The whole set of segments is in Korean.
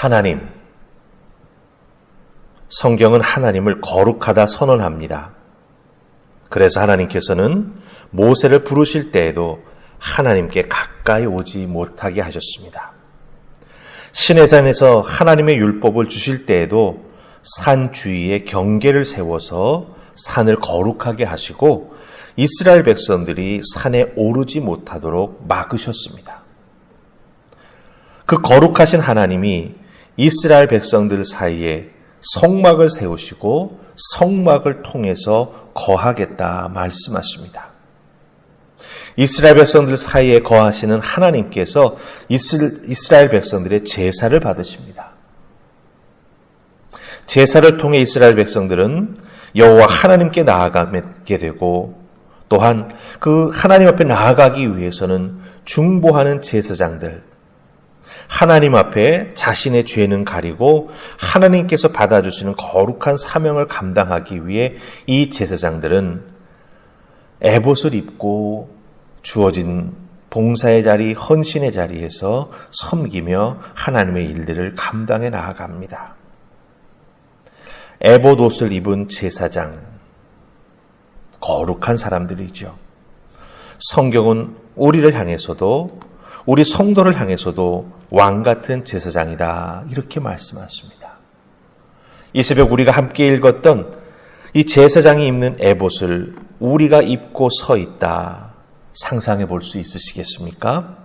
하나님, 성경은 하나님을 거룩하다 선언합니다. 그래서 하나님께서는 모세를 부르실 때에도 하나님께 가까이 오지 못하게 하셨습니다. 시내산에서 하나님의 율법을 주실 때에도 산 주위에 경계를 세워서 산을 거룩하게 하시고 이스라엘 백성들이 산에 오르지 못하도록 막으셨습니다. 그 거룩하신 하나님이 이스라엘 백성들 사이에 성막을 세우시고 성막을 통해서 거하겠다 말씀하십니다. 이스라엘 백성들 사이에 거하시는 하나님께서 이스라엘 백성들의 제사를 받으십니다. 제사를 통해 이스라엘 백성들은 여호와 하나님께 나아가게 되고 또한 그 하나님 앞에 나아가기 위해서는 중보하는 제사장들, 하나님 앞에 자신의 죄는 가리고 하나님께서 받아주시는 거룩한 사명을 감당하기 위해 이 제사장들은 에봇을 입고 주어진 봉사의 자리, 헌신의 자리에서 섬기며 하나님의 일들을 감당해 나아갑니다. 에봇 옷을 입은 제사장, 거룩한 사람들이죠. 성경은 우리를 향해서도 우리 성도를 향해서도 왕 같은 제사장이다 이렇게 말씀하십니다. 이 새벽 우리가 함께 읽었던 이 제사장이 입는 에봇을 우리가 입고 서 있다 상상해 볼 수 있으시겠습니까?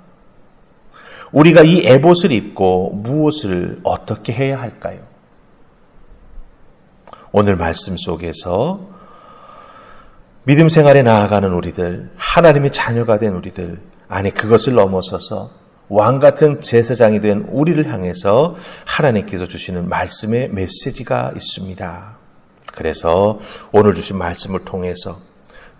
우리가 이 에봇을 입고 무엇을 어떻게 해야 할까요? 오늘 말씀 속에서 믿음 생활에 나아가는 우리들, 하나님의 자녀가 된 우리들, 아니 그것을 넘어서서 왕 같은 제사장이 된 우리를 향해서 하나님께서 주시는 말씀의 메시지가 있습니다. 그래서 오늘 주신 말씀을 통해서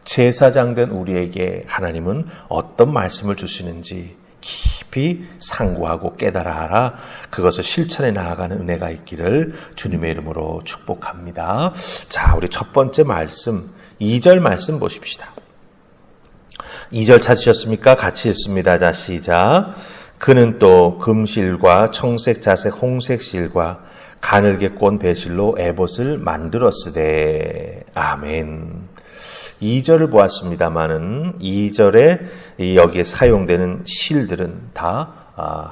제사장 된 우리에게 하나님은 어떤 말씀을 주시는지 깊이 상고하고 깨달아라. 그것을 실천해 나아가는 은혜가 있기를 주님의 이름으로 축복합니다. 자, 우리 첫 번째 말씀 2절 말씀 보십시다. 2절 찾으셨습니까? 같이 읽습니다. 자, 시작. 그는 또 금실과 청색, 자색, 홍색 실과 가늘게 꼰 배실로 에봇을 만들었으되. 아멘. 2절을 보았습니다마는 2절에 여기에 사용되는 실들은 다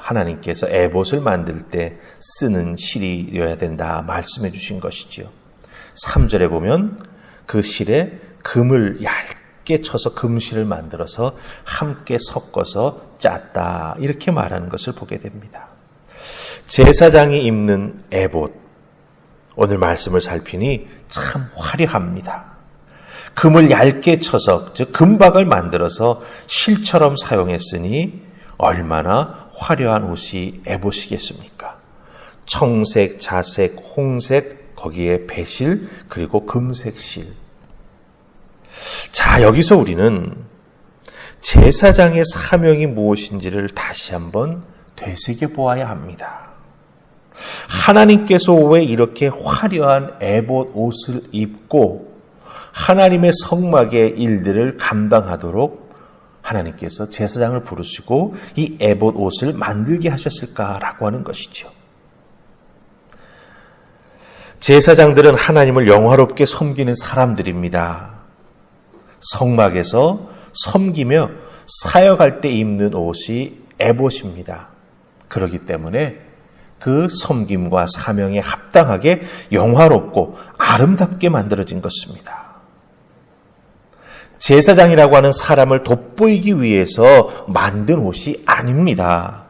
하나님께서 에봇을 만들 때 쓰는 실이어야 된다 말씀해 주신 것이지요. 3절에 보면 그 실에 금을 얇게 쳐서 금실을 만들어서 함께 섞어서 짰다 이렇게 말하는 것을 보게 됩니다. 제사장이 입는 에봇, 오늘 말씀을 살피니 참 화려합니다. 금을 얇게 쳐서 즉 금박을 만들어서 실처럼 사용했으니 얼마나 화려한 옷이 에봇이겠습니까? 청색, 자색, 홍색, 거기에 배실, 그리고 금색 실. 자, 여기서 우리는 제사장의 사명이 무엇인지를 다시 한번 되새겨 보아야 합니다. 하나님께서 왜 이렇게 화려한 에봇 옷을 입고 하나님의 성막의 일들을 감당하도록 하나님께서 제사장을 부르시고 이 에봇 옷을 만들게 하셨을까라고 하는 것이죠. 제사장들은 하나님을 영화롭게 섬기는 사람들입니다. 성막에서 섬기며 사역할 때 입는 옷이 에봇입니다. 그렇기 때문에 그 섬김과 사명에 합당하게 영화롭고 아름답게 만들어진 것입니다. 제사장이라고 하는 사람을 돋보이기 위해서 만든 옷이 아닙니다.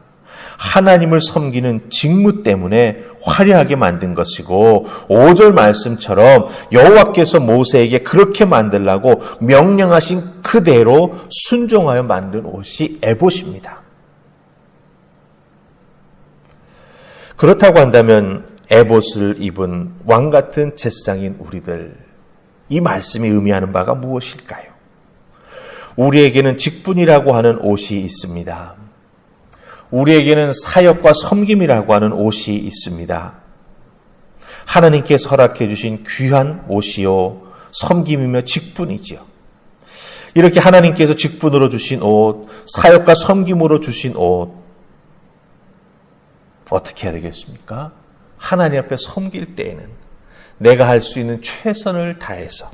하나님을 섬기는 직무 때문에 화려하게 만든 것이고 5절 말씀처럼 여호와께서 모세에게 그렇게 만들라고 명령하신 그대로 순종하여 만든 옷이 에봇입니다. 그렇다고 한다면 에봇을 입은 왕 같은 제사장인 우리들, 이 말씀이 의미하는 바가 무엇일까요? 우리에게는 직분이라고 하는 옷이 있습니다. 우리에게는 사역과 섬김이라고 하는 옷이 있습니다. 하나님께서 허락해 주신 귀한 옷이요 섬김이며 직분이지요. 이렇게 하나님께서 직분으로 주신 옷, 사역과 섬김으로 주신 옷, 어떻게 해야 되겠습니까? 하나님 앞에 섬길 때에는 내가 할 수 있는 최선을 다해서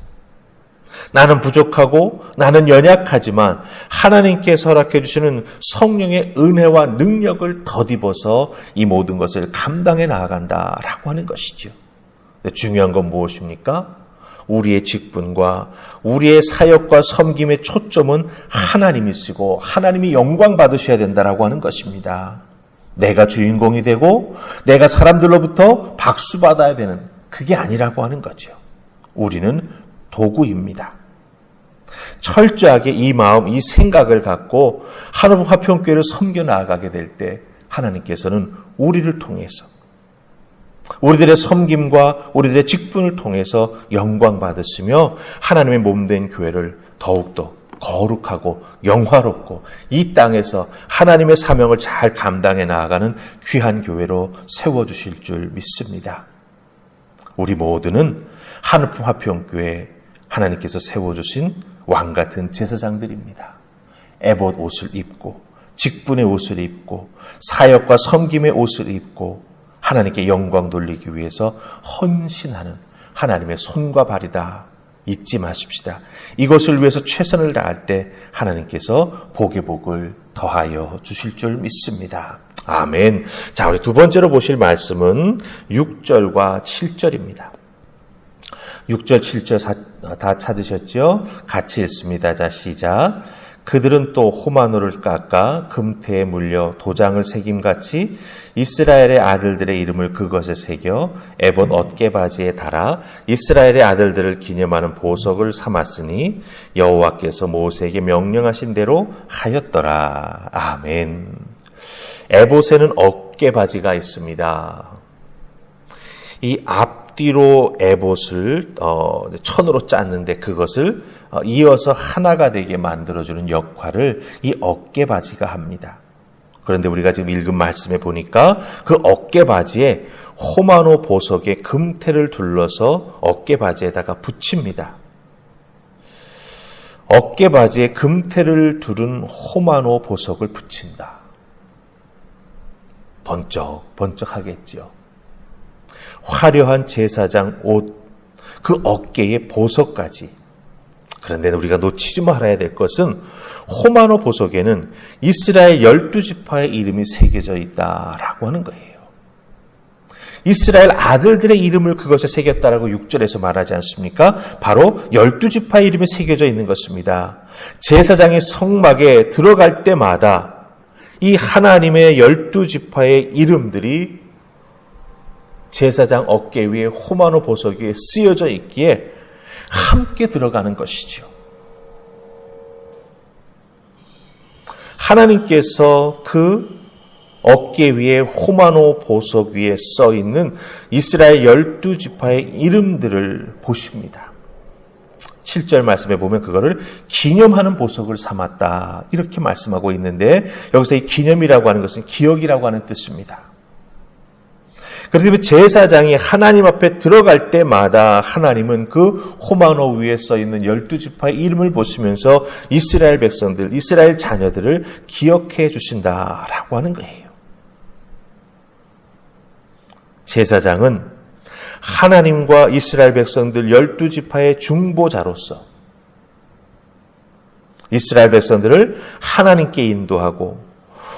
나는 부족하고 나는 연약하지만 하나님께서 허락해 주시는 성령의 은혜와 능력을 덧입어서 이 모든 것을 감당해 나아간다라고 하는 것이죠. 중요한 건 무엇입니까? 우리의 직분과 우리의 사역과 섬김의 초점은 하나님이시고 하나님이 영광 받으셔야 된다라고 하는 것입니다. 내가 주인공이 되고 내가 사람들로부터 박수 받아야 되는 그게 아니라고 하는 거죠. 우리는 도구입니다. 철저하게 이 마음, 이 생각을 갖고 하나님 화평교회를 섬겨 나아가게 될 때 하나님께서는 우리를 통해서 우리들의 섬김과 우리들의 직분을 통해서 영광 받으시며 하나님의 몸된 교회를 더욱더 거룩하고 영화롭고 이 땅에서 하나님의 사명을 잘 감당해 나아가는 귀한 교회로 세워주실 줄 믿습니다. 우리 모두는 하늘품 화평교회 하나님께서 세워주신 왕같은 제사장들입니다. 에봇 옷을 입고 직분의 옷을 입고 사역과 섬김의 옷을 입고 하나님께 영광 돌리기 위해서 헌신하는 하나님의 손과 발이다. 잊지 마십시다. 이것을 위해서 최선을 다할 때 하나님께서 복의 복을 더하여 주실 줄 믿습니다. 아멘. 자, 우리 두 번째로 보실 말씀은 6절과 7절입니다. 6절, 7절 다 찾으셨죠? 같이 읽습니다. 자, 시작. 그들은 또 호마노를 깎아 금태에 물려 도장을 새김같이 이스라엘의 아들들의 이름을 그것에 새겨 에봇 어깨바지에 달아 이스라엘의 아들들을 기념하는 보석을 삼았으니 여호와께서 모세에게 명령하신 대로 하였더라. 아멘. 에봇에는 어깨바지가 있습니다. 이 앞뒤로 에봇을 천으로 짰는데 그것을 이어서 하나가 되게 만들어주는 역할을 이 어깨바지가 합니다. 그런데 우리가 지금 읽은 말씀에 보니까 그 어깨바지에 호마노 보석의 금태를 둘러서 어깨바지에다가 붙입니다. 어깨바지에 금태를 두른 호마노 보석을 붙인다. 번쩍번쩍하겠죠. 화려한 제사장 옷, 그 어깨에 보석까지. 그런데 우리가 놓치지 말아야 될 것은 호마노 보석에는 이스라엘 12지파의 이름이 새겨져 있다라고 하는 거예요. 이스라엘 아들들의 이름을 그것에 새겼다라고 6절에서 말하지 않습니까? 바로 12지파의 이름이 새겨져 있는 것입니다. 제사장이 성막에 들어갈 때마다 이 하나님의 12지파의 이름들이 제사장 어깨 위에 호마노 보석 위에 쓰여져 있기에 함께 들어가는 것이죠. 하나님께서 그 어깨 위에 호마노 보석 위에 써 있는 이스라엘 12지파의 이름들을 보십니다. 7절 말씀에 보면 그거를 기념하는 보석을 삼았다. 이렇게 말씀하고 있는데 여기서 이 기념이라고 하는 것은 기억이라고 하는 뜻입니다. 그렇기 제사장이 하나님 앞에 들어갈 때마다 하나님은 그 호마노 위에 써 있는 12지파의 이름을 보시면서 이스라엘 백성들, 이스라엘 자녀들을 기억해 주신다라고 하는 거예요. 제사장은 하나님과 이스라엘 백성들 12지파의 중보자로서 이스라엘 백성들을 하나님께 인도하고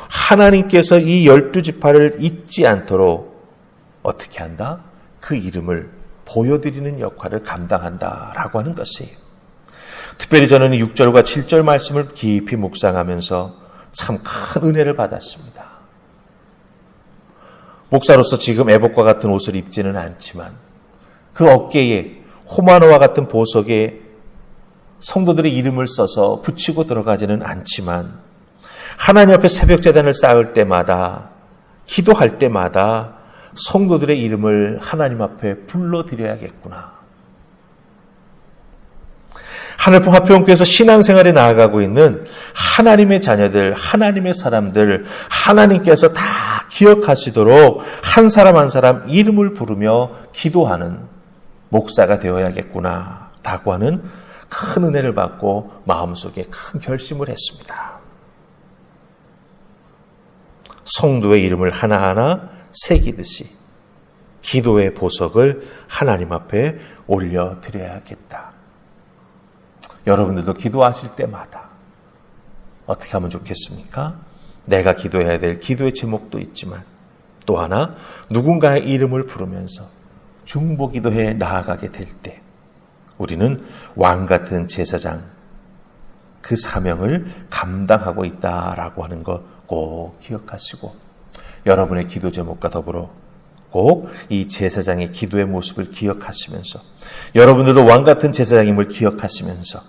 하나님께서 이 12지파를 잊지 않도록 어떻게 한다? 그 이름을 보여드리는 역할을 감당한다라고 하는 것이에요. 특별히 저는 6절과 7절 말씀을 깊이 묵상하면서 참 큰 은혜를 받았습니다. 목사로서 지금 에봇과 같은 옷을 입지는 않지만 그 어깨에 호마노와 같은 보석에 성도들의 이름을 써서 붙이고 들어가지는 않지만 하나님 앞에 새벽 제단을 쌓을 때마다 기도할 때마다 성도들의 이름을 하나님 앞에 불러드려야겠구나. 하늘품 화평교회에서 신앙생활에 나아가고 있는 하나님의 자녀들, 하나님의 사람들, 하나님께서 다 기억하시도록 한 사람 한 사람 이름을 부르며 기도하는 목사가 되어야겠구나 라고 하는 큰 은혜를 받고 마음속에 큰 결심을 했습니다. 성도의 이름을 하나하나 새기듯이 기도의 보석을 하나님 앞에 올려드려야겠다. 여러분들도 기도하실 때마다 어떻게 하면 좋겠습니까? 내가 기도해야 될 기도의 제목도 있지만 또 하나 누군가의 이름을 부르면서 중보기도에 나아가게 될 때 우리는 왕같은 제사장 그 사명을 감당하고 있다라고 하는 것 꼭 기억하시고 여러분의 기도 제목과 더불어 꼭 이 제사장의 기도의 모습을 기억하시면서 여러분들도 왕같은 제사장임을 기억하시면서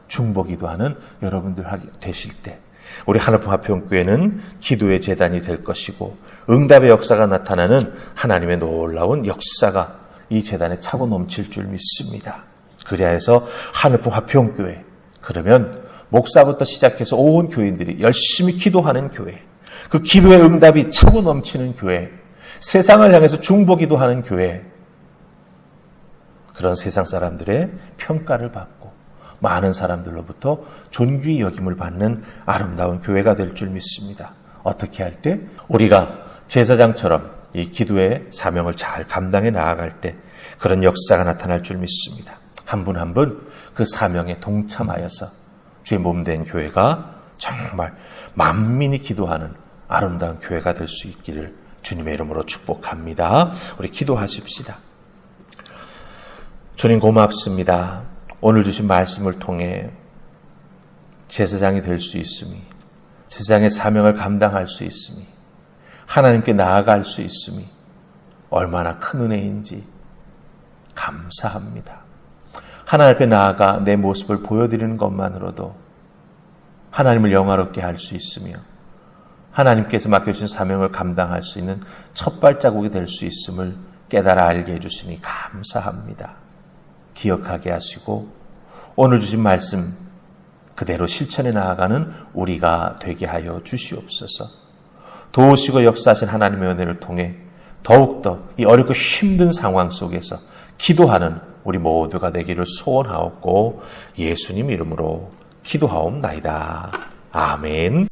중보기도하는 여러분들 되실 때 우리 하늘품 화평교회는 기도의 제단이 될 것이고 응답의 역사가 나타나는 하나님의 놀라운 역사가 이 제단에 차고 넘칠 줄 믿습니다. 그래야 해서 하늘품 화평교회 그러면 목사부터 시작해서 온 교인들이 열심히 기도하는 교회, 그 기도의 응답이 차고 넘치는 교회, 세상을 향해서 중보기도하는 교회, 그런 세상 사람들의 평가를 받고 많은 사람들로부터 존귀 여김을 받는 아름다운 교회가 될 줄 믿습니다. 어떻게 할 때? 우리가 제사장처럼 이 기도의 사명을 잘 감당해 나아갈 때 그런 역사가 나타날 줄 믿습니다. 한 분 한 분 그 사명에 동참하여서 주의 몸된 교회가 정말 만민이 기도하는 아름다운 교회가 될 수 있기를 주님의 이름으로 축복합니다. 우리 기도하십시다. 주님 고맙습니다. 오늘 주신 말씀을 통해 제사장이 될 수 있음이, 제사장의 사명을 감당할 수 있음이, 하나님께 나아갈 수 있음이 얼마나 큰 은혜인지 감사합니다. 하나님 앞에 나아가 내 모습을 보여드리는 것만으로도 하나님을 영화롭게 할 수 있으며 하나님께서 맡겨주신 사명을 감당할 수 있는 첫 발자국이 될 수 있음을 깨달아 알게 해주시니 감사합니다. 기억하게 하시고 오늘 주신 말씀 그대로 실천해 나아가는 우리가 되게 하여 주시옵소서. 도우시고 역사하신 하나님의 은혜를 통해 더욱더 이 어렵고 힘든 상황 속에서 기도하는 우리 모두가 되기를 소원하옵고 예수님 이름으로 기도하옵나이다. 아멘.